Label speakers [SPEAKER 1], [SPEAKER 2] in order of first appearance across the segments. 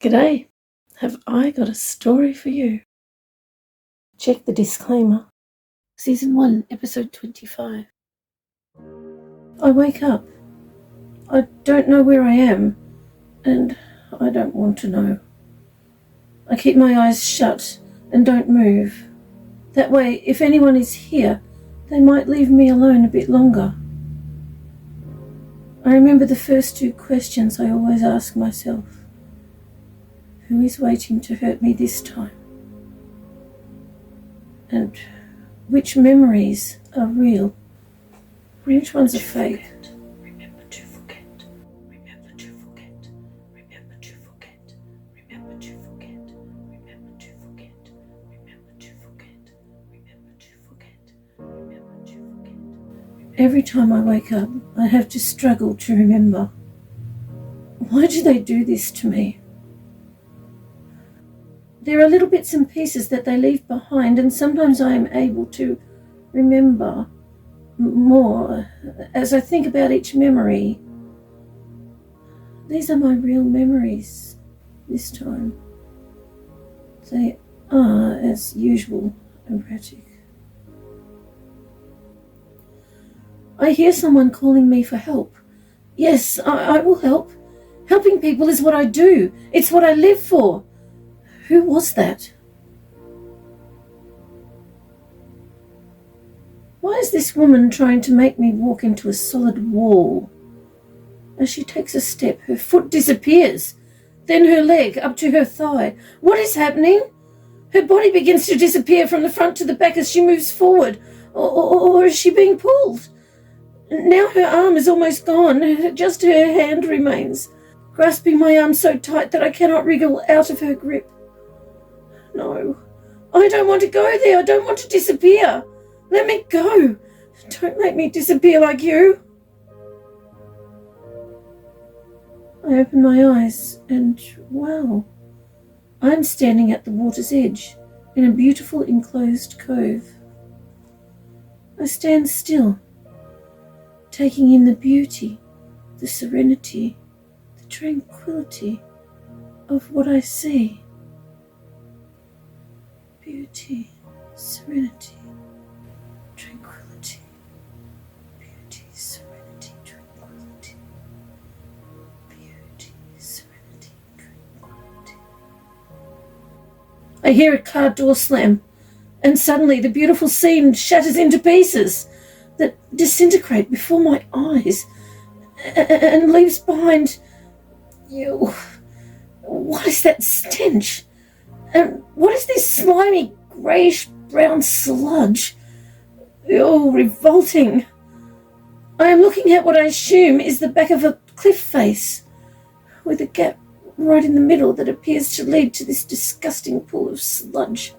[SPEAKER 1] G'day, have I got a story for you? Check the disclaimer. Season 1, episode 25. I wake up. I don't know where I am, and I don't want to know. I keep my eyes shut and don't move. That way, if anyone is here, they might leave me alone a bit longer. I remember the first two questions I always ask myself. Who is waiting to hurt me this time? And which memories are real? Which ones are fake?
[SPEAKER 2] Remember to forget. Remember to forget. Remember to forget. Remember to forget. Remember to forget. Remember to forget. Remember to forget. Remember to forget.
[SPEAKER 1] Every time I wake up, I have to struggle to remember. Why do they do this to me? There are little bits and pieces that they leave behind, and sometimes I am able to remember more as I think about each memory. These are my real memories this time. They are, as usual, erratic. I hear someone calling me for help. Yes, I will help. Helping people is what I do. It's what I live for. Who was that? Why is this woman trying to make me walk into a solid wall? As she takes a step, her foot disappears, then her leg up to her thigh. What is happening? Her body begins to disappear from the front to the back as she moves forward. Or is she being pulled? Now her arm is almost gone, just her hand remains, grasping my arm so tight that I cannot wriggle out of her grip. No, I don't want to go there. I don't want to disappear. Let me go. Don't make me disappear like you. I open my eyes and, wow, I'm standing at the water's edge in a beautiful enclosed cove. I stand still, taking in the beauty, the serenity, the tranquility of what I see. Beauty, serenity, tranquility. Beauty, serenity, tranquility. Beauty, serenity, tranquility. I hear a car door slam, and suddenly the beautiful scene shatters into pieces that disintegrate before my eyes and leaves behind you. What is that stench? And what is this slimy, greyish-brown sludge? Oh, revolting. I am looking at what I assume is the back of a cliff face, with a gap right in the middle that appears to lead to this disgusting pool of sludge.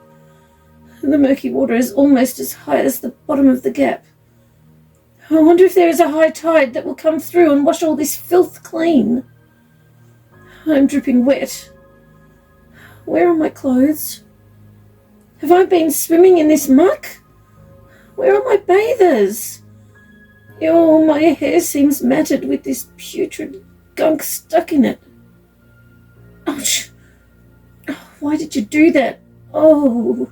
[SPEAKER 1] The murky water is almost as high as the bottom of the gap. I wonder if there is a high tide that will come through and wash all this filth clean. I'm dripping wet. Where are my clothes? Have I been swimming in this muck? Where are my bathers? Oh, my hair seems matted with this putrid gunk stuck in it. Ouch! Why did you do that? Oh,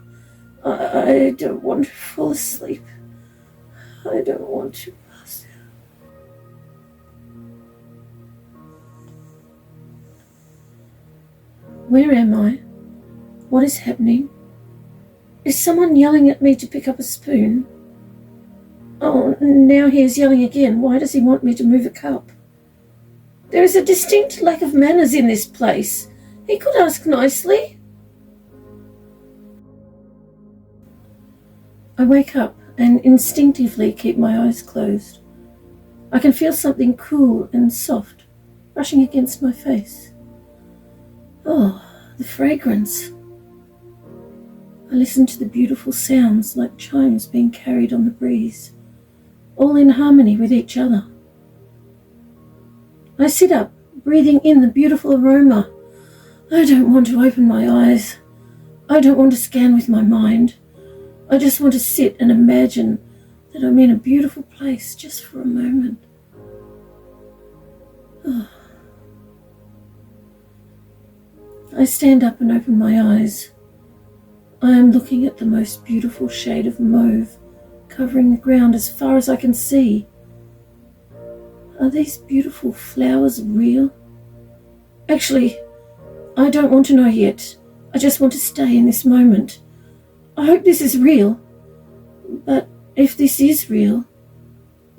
[SPEAKER 1] I don't want to fall asleep. I don't want to pass out. Where am I? What is happening? Is someone yelling at me to pick up a spoon? Oh, now he is yelling again. Why does he want me to move a cup? There is a distinct lack of manners in this place. He could ask nicely. I wake up and instinctively keep my eyes closed. I can feel something cool and soft brushing against my face. Oh, the fragrance. I listen to the beautiful sounds like chimes being carried on the breeze, all in harmony with each other. I sit up, breathing in the beautiful aroma. I don't want to open my eyes. I don't want to scan with my mind. I just want to sit and imagine that I'm in a beautiful place just for a moment. Oh. I stand up and open my eyes. I am looking at the most beautiful shade of mauve, covering the ground as far as I can see. Are these beautiful flowers real? Actually, I don't want to know yet. I just want to stay in this moment. I hope this is real. But if this is real,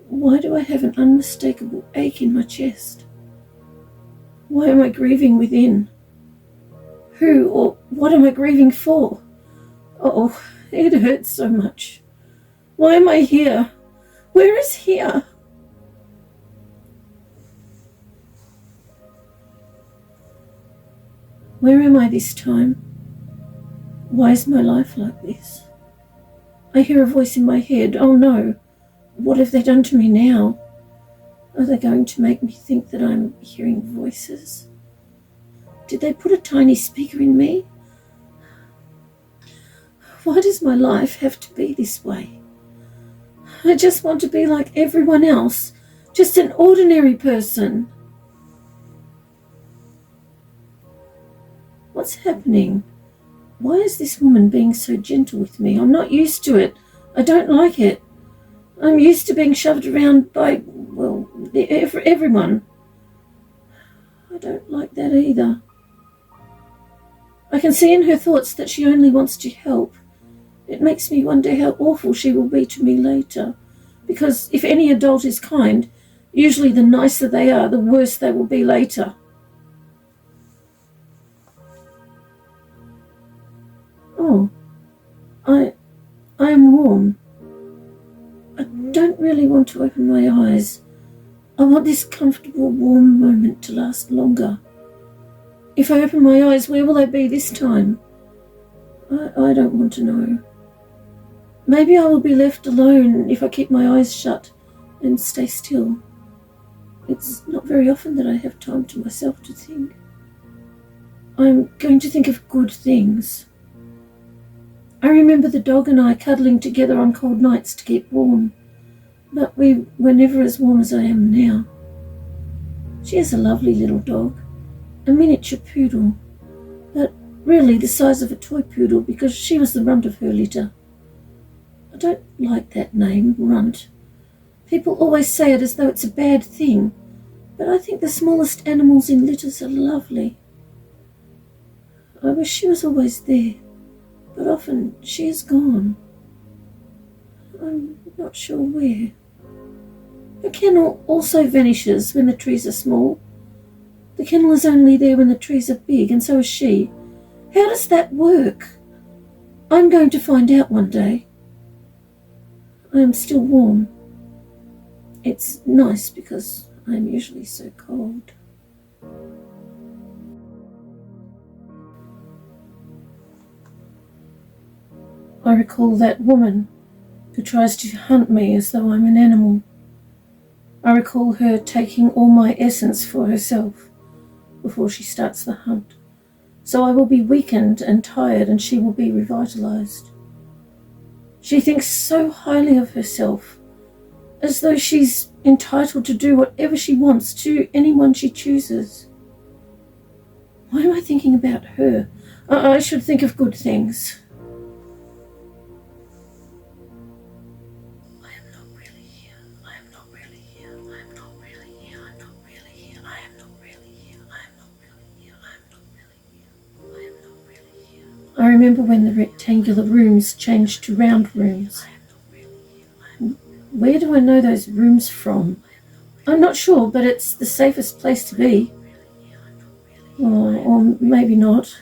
[SPEAKER 1] why do I have an unmistakable ache in my chest? Why am I grieving within? Who or what am I grieving for? Oh, it hurts so much. Why am I here? Where is here? Where am I this time? Why is my life like this? I hear a voice in my head. Oh no, what have they done to me now? Are they going to make me think that I'm hearing voices? Did they put a tiny speaker in me? Why does my life have to be this way? I just want to be like everyone else, just an ordinary person. What's happening? Why is this woman being so gentle with me? I'm not used to it. I don't like it. I'm used to being shoved around by, well, everyone. I don't like that either. I can see in her thoughts that she only wants to help. It makes me wonder how awful she will be to me later. Because if any adult is kind, usually the nicer they are, the worse they will be later. Oh, I am warm. I don't really want to open my eyes. I want this comfortable, warm moment to last longer. If I open my eyes, where will they be this time? I don't want to know. Maybe I will be left alone if I keep my eyes shut and stay still. It's not very often that I have time to myself to think. I'm going to think of good things. I remember the dog and I cuddling together on cold nights to keep warm, but we were never as warm as I am now. She is a lovely little dog, a miniature poodle, but really the size of a toy poodle because she was the runt of her litter. I don't like that name, runt. People always say it as though it's a bad thing, but I think the smallest animals in litters are lovely. I wish she was always there, but often she is gone. I'm not sure where. The kennel also vanishes when the trees are small. The kennel is only there when the trees are big, and so is she. How does that work? I'm going to find out one day. I am still warm. It's nice because I am usually so cold. I recall that woman who tries to hunt me as though I'm an animal. I recall her taking all my essence for herself before she starts the hunt. So I will be weakened and tired and she will be revitalized. She thinks so highly of herself, as though she's entitled to do whatever she wants to anyone she chooses. Why am I thinking about her? I should think of good things. I remember when the rectangular rooms changed to round rooms. Where do I know those rooms from? I'm not sure, but it's the safest place to be. Or maybe not.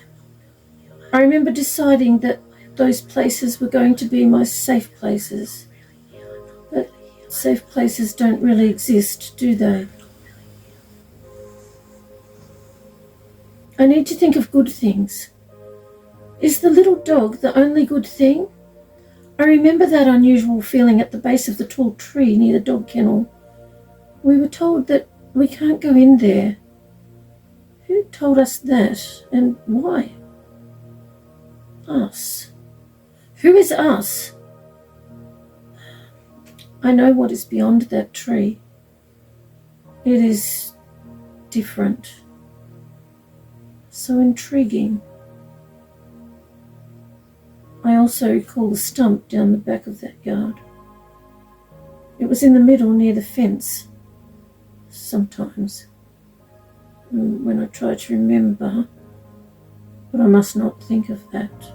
[SPEAKER 1] I remember deciding that those places were going to be my safe places. But safe places don't really exist, do they? I need to think of good things. Is the little dog the only good thing? I remember that unusual feeling at the base of the tall tree near the dog kennel. We were told that we can't go in there. Who told us that, and why? Us. Who is us? I know what is beyond that tree. It is different. So intriguing. I also recall the stump down the back of that yard. It was in the middle near the fence. Sometimes, when I try to remember, but I must not think of that.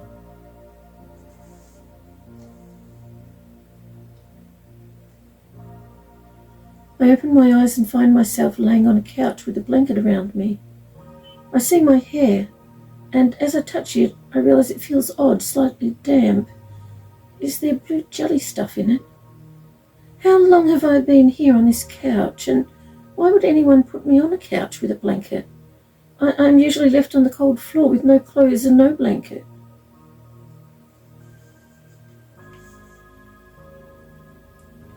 [SPEAKER 1] I open my eyes and find myself laying on a couch with a blanket around me. I see my hair, and as I touch it, I realise it feels odd, slightly damp. Is there blue jelly stuff in it? How long have I been here on this couch, and why would anyone put me on a couch with a blanket? I'm usually left on the cold floor with no clothes and no blanket.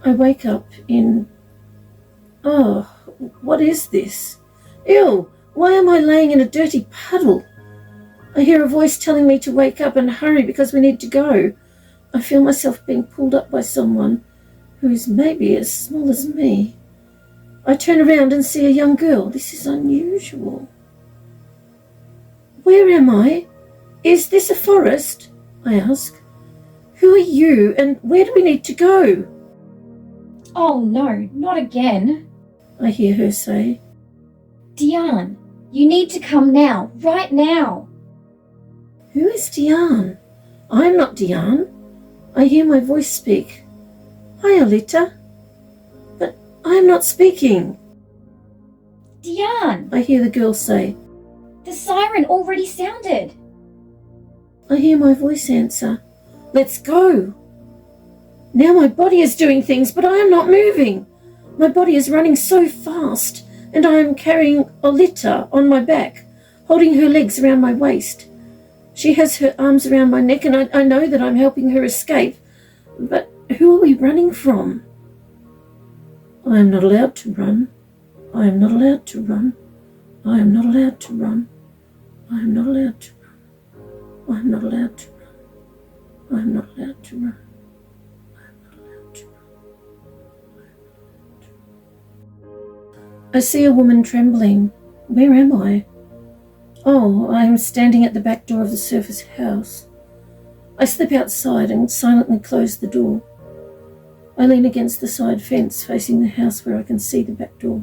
[SPEAKER 1] I wake up in... Oh, what is this? Ew, why am I laying in a dirty puddle? I hear a voice telling me to wake up and hurry because we need to go. I feel myself being pulled up by someone who is maybe as small as me. I turn around and see a young girl. This is unusual. Where am I? Is this a forest? I ask. Who are you and where do we need to go?
[SPEAKER 3] Oh no, not again.
[SPEAKER 1] I hear her say.
[SPEAKER 3] Diane, you need to come now, right now.
[SPEAKER 1] Who is Diane? I'm not Diane. I hear my voice speak. Hi, Alita. But I am not speaking.
[SPEAKER 3] Diane,
[SPEAKER 1] I hear the girl say.
[SPEAKER 3] the siren already sounded.
[SPEAKER 1] I hear my voice answer. Let's go. Now my body is doing things, but I am not moving. My body is running so fast, and I am carrying Alita on my back, holding her legs around my waist. She has her arms around my neck, and I know that I'm helping her escape. But who are we running from? I am not allowed to run. I am not allowed to run. I am not allowed to run. I am not allowed to run. I am not allowed to run. I am not allowed to run. I see a woman trembling. Where am I? Oh, I am standing at the back door of the surface house. I slip outside and silently close the door. I lean against the side fence facing the house where I can see the back door.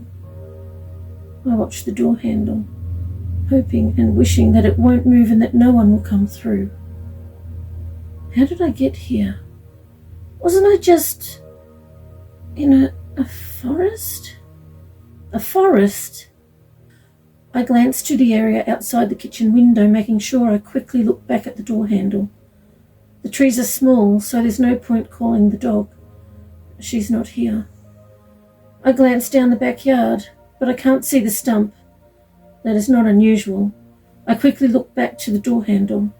[SPEAKER 1] I watch the door handle, hoping and wishing that it won't move and that no one will come through. How did I get here? Wasn't I just in a forest? A forest? I glance to the area outside the kitchen window, making sure I quickly look back at the door handle. The trees are small, so there's no point calling the dog. She's not here. I glance down the backyard, but I can't see the stump. That is not unusual. I quickly look back to the door handle.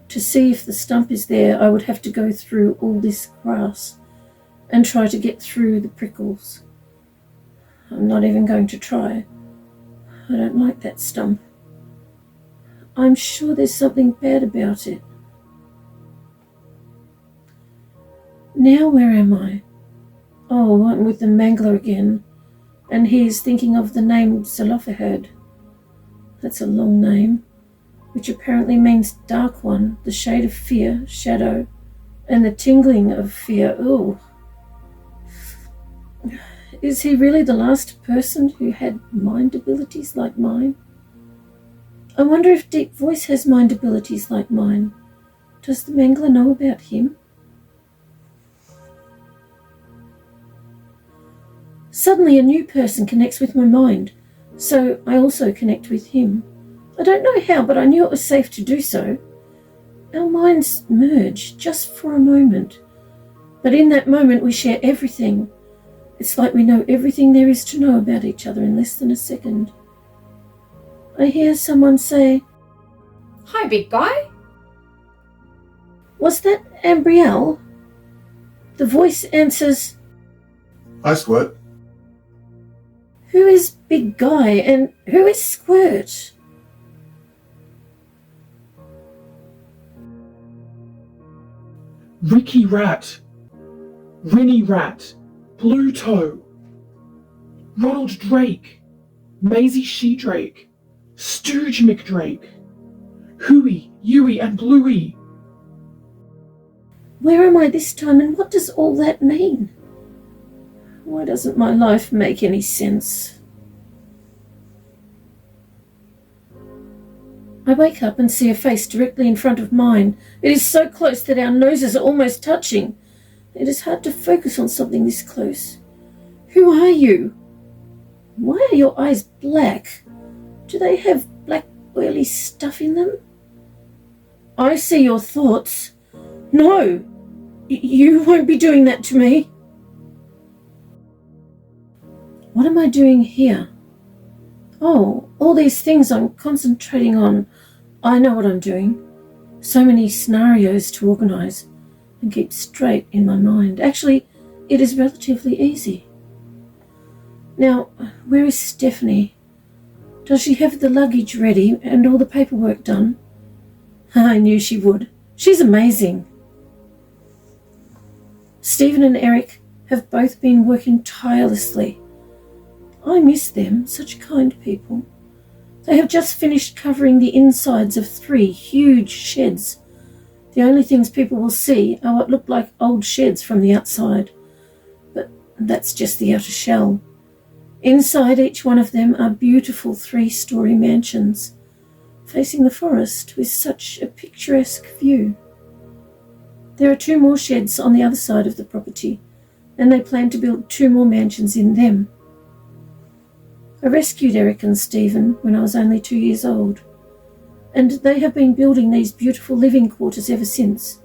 [SPEAKER 1] To see if the stump is there, I would have to go through all this grass and try to get through the prickles. I'm not even going to try. I don't like that stump. I'm sure there's something bad about it. Now where am I? Oh, I'm with the mangler again, and he is thinking of the name Zelophehad. That's a long name, which apparently means dark one, the shade of fear, shadow, and the tingling of fear. Ooh. Is he really the last person who had mind abilities like mine? I wonder if Deep Voice has mind abilities like mine. Does the mangler know about him? Suddenly a new person connects with my mind, so I also connect with him. I don't know how, but I knew it was safe to do so. Our minds merge just for a moment, but in that moment we share everything. It's like we know everything there is to know about each other in less than a second. I hear someone say,
[SPEAKER 3] Hi, big guy.
[SPEAKER 1] Was that Ambrielle? The voice answers,
[SPEAKER 4] Hi, Squirt.
[SPEAKER 1] Who is Big Guy and who is Squirt?
[SPEAKER 5] Ricky Rat, Rinny Rat, Bluto, Ronald Drake, Maisie She-Drake, Stooge McDrake. Hooey, Yui, and Bluey.
[SPEAKER 1] Where am I this time, and what does all that mean? Why doesn't my life make any sense? I wake up and see a face directly in front of mine. It is so close that our noses are almost touching. It is hard to focus on something this close. Who are you? Why are your eyes black? Do they have black oily stuff in them? I see your thoughts. No, you won't be doing that to me. What am I doing here? Oh, all these things I'm concentrating on. I know what I'm doing. So many scenarios to organise and keep straight in my mind. Actually, it is relatively easy. Now, where is Stephanie? Does she have the luggage ready and all the paperwork done? I knew she would. She's amazing. Stephen and Eric have both been working tirelessly. I miss them, such kind people. They have just finished covering the insides of 3 huge sheds. The only things people will see are what look like old sheds from the outside. But that's just the outer shell. Inside each one of them are beautiful 3-story mansions, facing the forest with such a picturesque view. There are 2 more sheds on the other side of the property, and they plan to build 2 more mansions in them. I rescued Eric and Stephen when I was only 2 years old, and they have been building these beautiful living quarters ever since.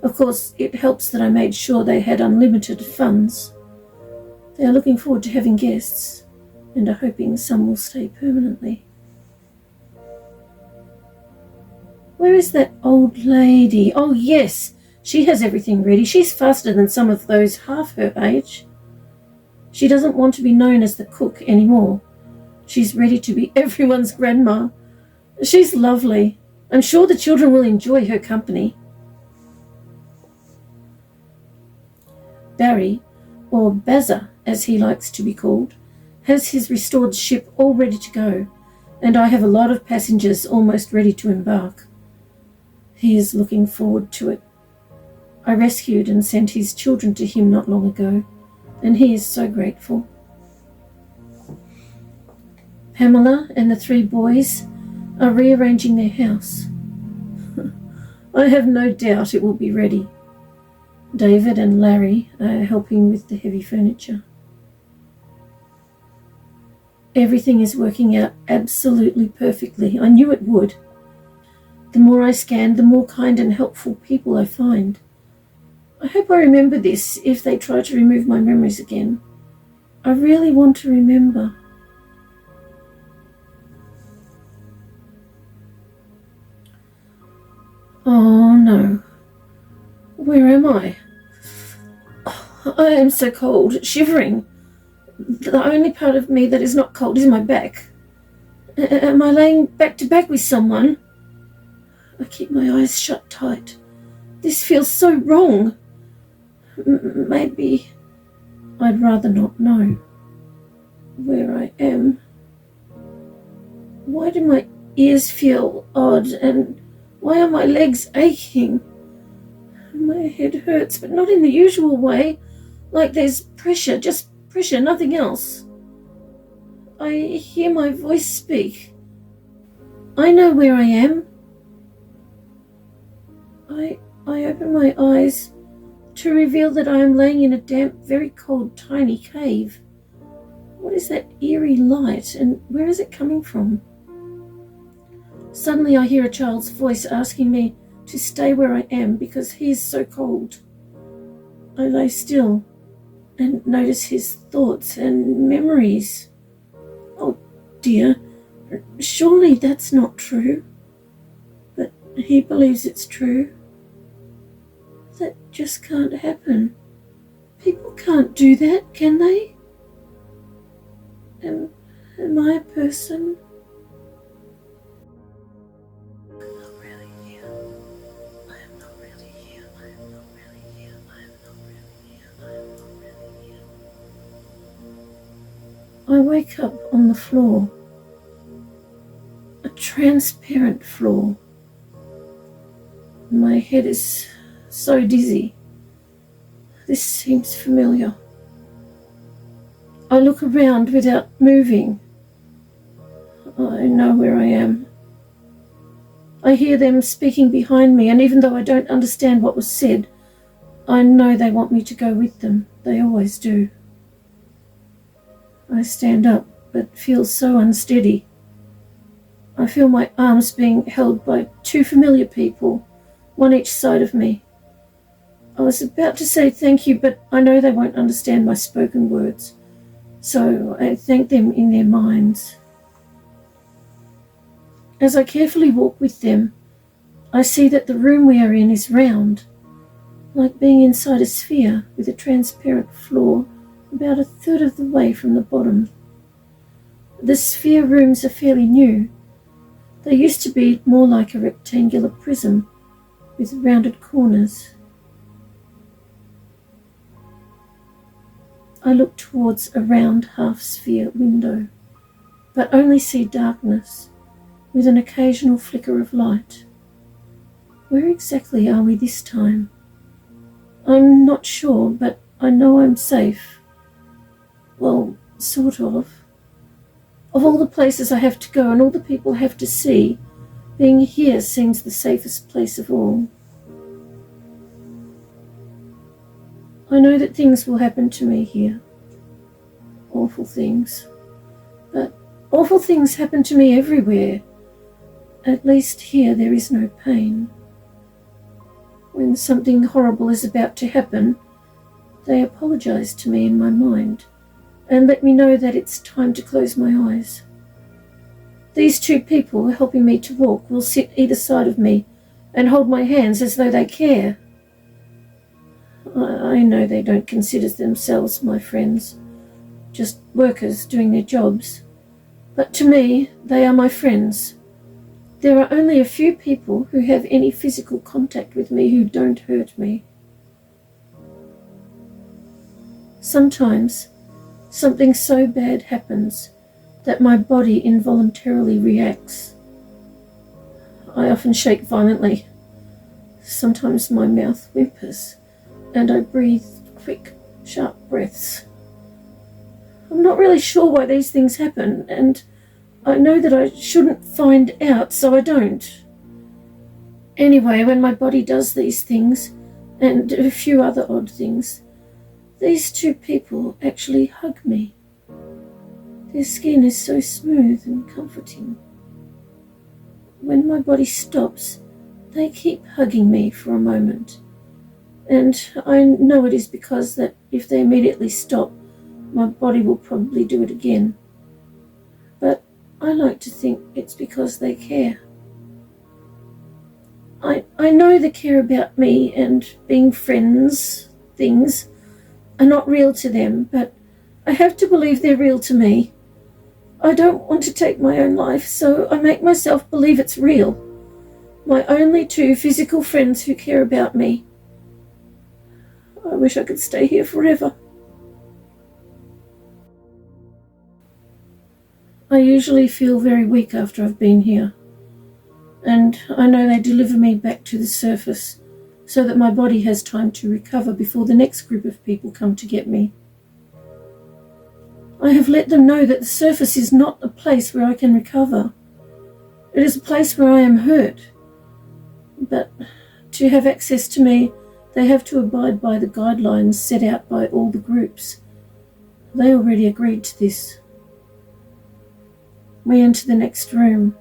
[SPEAKER 1] Of course, it helps that I made sure they had unlimited funds. They are looking forward to having guests, and are hoping some will stay permanently. Where is that old lady? Oh yes, she has everything ready. She's faster than some of those half her age. She doesn't want to be known as the cook anymore. She's ready to be everyone's grandma. She's lovely. I'm sure the children will enjoy her company. Barry, or Bazza as he likes to be called, has his restored ship all ready to go, and I have a lot of passengers almost ready to embark. He is looking forward to it. I rescued and sent his children to him not long ago, and he is so grateful. Pamela and the 3 boys are rearranging their house. I have no doubt it will be ready. David and Larry are helping with the heavy furniture. Everything is working out absolutely perfectly. I knew it would. The more I scan, the more kind and helpful people I find. I hope I remember this if they try to remove my memories again. I really want to remember. Oh no. Where am I? Oh, I am so cold, shivering. The only part of me that is not cold is my back. Am I laying back to back with someone? I keep my eyes shut tight. This feels so wrong. Maybe I'd rather not know where I am. Why do my ears feel odd, and why are my legs aching? My head hurts, but not in the usual way, like there's pressure, just pressure, nothing else. I hear my voice speak. I know where I am. I open my eyes to reveal that I am laying in a damp, very cold, tiny cave. What is that eerie light, and where is it coming from? Suddenly I hear a child's voice asking me to stay where I am because he is so cold. I lay still and notice his thoughts and memories. Oh dear, surely that's not true. But he believes it's true. That just can't happen. People can't do that, can they? Am I a person?
[SPEAKER 2] I'm not really here. I am not really here. I am not really here. I am not really here. I am not really here.
[SPEAKER 1] I wake up on the floor. transparent floor. My head is so dizzy. This seems familiar. I look around without moving. I know where I am. I hear them speaking behind me, and even though I don't understand what was said, I know they want me to go with them. They always do. I stand up, but feel so unsteady. I feel my arms being held by two familiar people, one each side of me. I was about to say thank you, but I know they won't understand my spoken words, so I thank them in their minds. As I carefully walk with them, I see that the room we are in is round, like being inside a sphere with a transparent floor about a third of the way from the bottom. The sphere rooms are fairly new. They used to be more like a rectangular prism with rounded corners. I look towards a round half-sphere window, but only see darkness with an occasional flicker of light. Where exactly are we this time? I'm not sure, but I know I'm safe. Well, sort of. Of all the places I have to go and all the people I have to see, being here seems the safest place of all. I know that things will happen to me here. Awful things. But awful things happen to me everywhere. At least here there is no pain. When something horrible is about to happen, they apologize to me in my mind and let me know that it's time to close my eyes. These two people helping me to walk will sit either side of me and hold my hands as though they care. I know they don't consider themselves my friends, just workers doing their jobs. But to me, they are my friends. There are only a few people who have any physical contact with me who don't hurt me. Sometimes, something so bad happens that my body involuntarily reacts. I often shake violently. Sometimes my mouth whimpers, and I breathe quick, sharp breaths. I'm not really sure why these things happen, and I know that I shouldn't find out, so I don't. Anyway, when my body does these things, and a few other odd things, these two people actually hug me. Their skin is so smooth and comforting. When my body stops, they keep hugging me for a moment. And I know it is because that if they immediately stop, my body will probably do it again. But I like to think it's because they care. I know the care about me and being friends, things, are not real to them, but I have to believe they're real to me. I don't want to take my own life, so I make myself believe it's real. My only two physical friends who care about me. I wish I could stay here forever. I usually feel very weak after I've been here, and I know they deliver me back to the surface so that my body has time to recover before the next group of people come to get me. I have let them know that the surface is not a place where I can recover. It is a place where I am hurt. But to have access to me, they have to abide by the guidelines set out by all the groups. They already agreed to this. We enter the next room,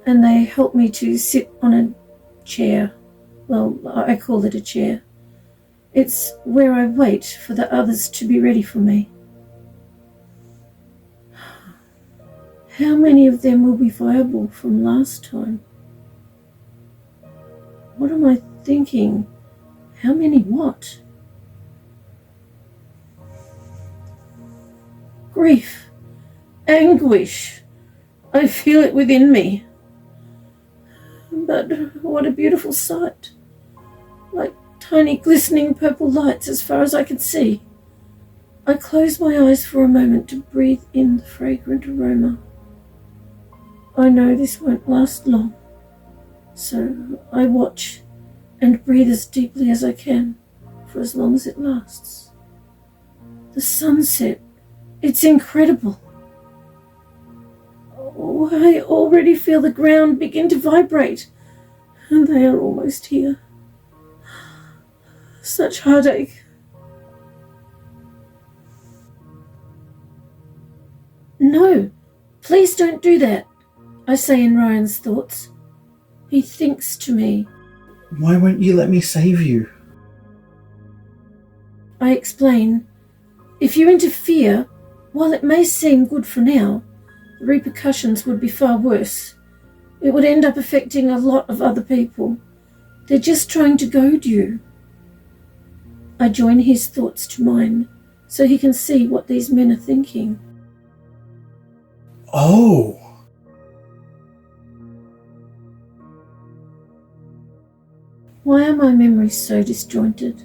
[SPEAKER 1] and they help me to sit on a chair. Well, I call it a chair. It's where I wait for the others to be ready for me. How many of them will be viable from last time? What am I thinking? How many what? Grief, anguish. I feel it within me. But what a beautiful sight. Like tiny glistening purple lights as far as I can see. I close my eyes for a moment to breathe in the fragrant aroma. I know this won't last long, so I watch and breathe as deeply as I can for as long as it lasts. The sunset, it's incredible. Oh, I already feel the ground begin to vibrate, and they are almost here. Such heartache. No, please don't do that, I say in Ryan's thoughts. He thinks to me.
[SPEAKER 6] Why won't you let me save you?
[SPEAKER 1] I explain. If you interfere, while it may seem good for now, the repercussions would be far worse. It would end up affecting a lot of other people. They're just trying to goad you. I join his thoughts to mine, so he can see what these men are thinking.
[SPEAKER 6] Oh!
[SPEAKER 1] Why are my memories so disjointed?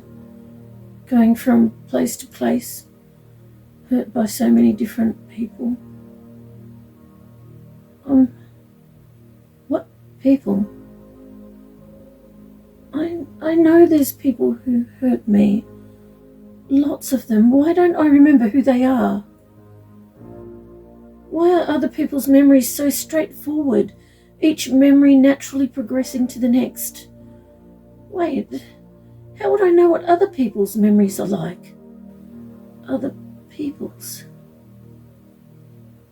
[SPEAKER 1] Going from place to place, hurt by so many different people. What people? I know there's people who hurt me. Lots of them. Why don't I remember who they are? Why are other people's memories so straightforward, each memory naturally progressing to the next? Wait, how would I know what other people's memories are like? Other people's?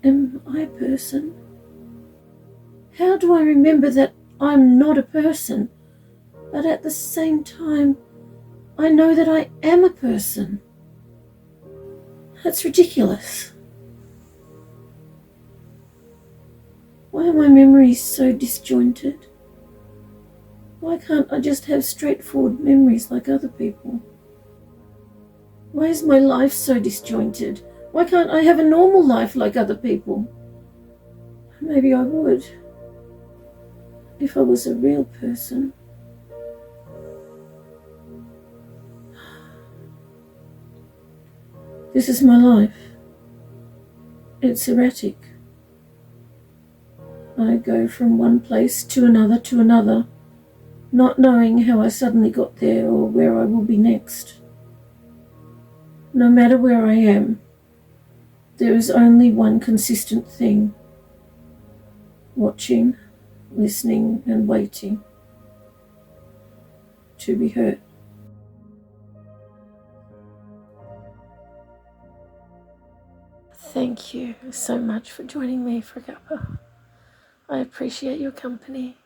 [SPEAKER 1] Am I a person? How do I remember that I'm not a person, but at the same time, I know that I am a person? That's ridiculous. Why are my memories so disjointed? Why can't I just have straightforward memories like other people? Why is my life so disjointed? Why can't I have a normal life like other people? Maybe I would, if I was a real person. This is my life. It's erratic. I go from one place to another, not knowing how I suddenly got there or where I will be next. No matter where I am, there is only one consistent thing: watching, listening, and waiting to be heard. Thank you so much for joining me for cuppa. I appreciate your company.